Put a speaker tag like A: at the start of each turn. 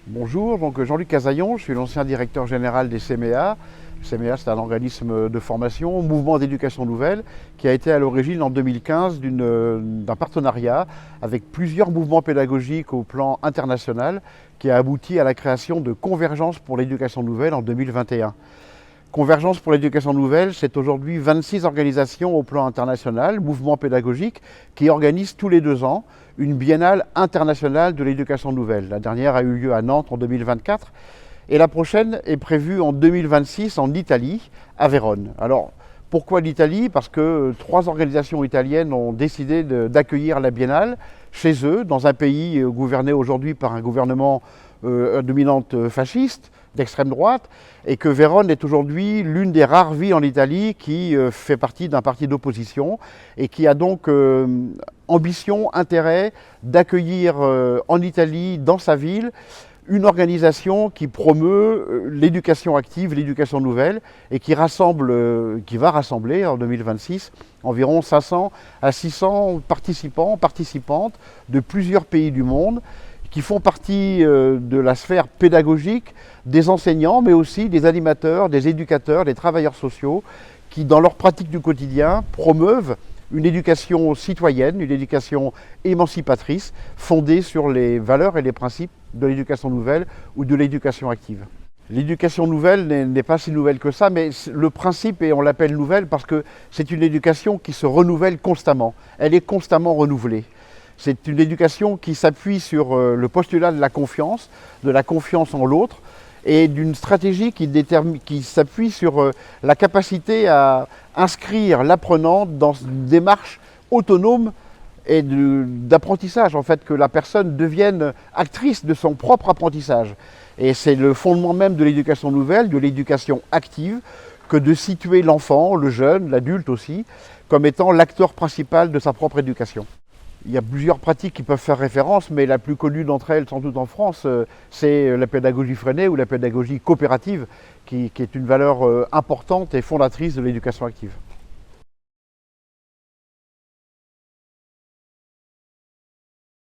A: Bonjour, donc Jean-Luc Casaillon, je suis l'ancien directeur général des CMEA. Le CMEA, c'est un organisme de formation, mouvement d'éducation nouvelle, qui a été à l'origine en 2015 d'un partenariat avec plusieurs mouvements pédagogiques au plan international, qui a abouti à la création de Convergence pour l'éducation nouvelle en 2021. Convergence pour l'éducation nouvelle, c'est aujourd'hui 26 organisations au plan international, mouvements pédagogiques, qui organisent tous les 2 ans une biennale internationale de l'éducation nouvelle. La dernière a eu lieu à Nantes en 2024 et la prochaine est prévue en 2026 en Italie, à Vérone. Alors, pourquoi l'Italie? Parce que 3 organisations italiennes ont décidé d'accueillir la biennale chez eux, dans un pays gouverné aujourd'hui par un gouvernement dominante fasciste, d'extrême droite, et que Vérone est aujourd'hui l'une des rares villes en Italie qui fait partie d'un parti d'opposition et qui a donc ambition, intérêt d'accueillir en Italie, dans sa ville, une organisation qui promeut l'éducation active, l'éducation nouvelle et qui va rassembler en 2026 environ 500 à 600 participants, participantes de plusieurs pays du monde qui font partie de la sphère pédagogique, des enseignants, mais aussi des animateurs, des éducateurs, des travailleurs sociaux, qui, dans leur pratique du quotidien, promeuvent une éducation citoyenne, une éducation émancipatrice, fondée sur les valeurs et les principes de l'éducation nouvelle ou de l'éducation active. L'éducation nouvelle n'est pas si nouvelle que ça, mais le principe, et on l'appelle nouvelle parce que c'est une éducation qui se renouvelle constamment. Elle est constamment renouvelée. C'est une éducation qui s'appuie sur le postulat de la confiance en l'autre, et d'une stratégie qui s'appuie sur la capacité à inscrire l'apprenant dans une démarche autonome et d'apprentissage, en fait, que la personne devienne actrice de son propre apprentissage. Et c'est le fondement même de l'éducation nouvelle, de l'éducation active, que de situer l'enfant, le jeune, l'adulte aussi, comme étant l'acteur principal de sa propre éducation. Il y a plusieurs pratiques qui peuvent faire référence, mais la plus connue d'entre elles, sans doute en France, c'est la pédagogie freinée ou la pédagogie coopérative, qui est une valeur importante et fondatrice de l'éducation active.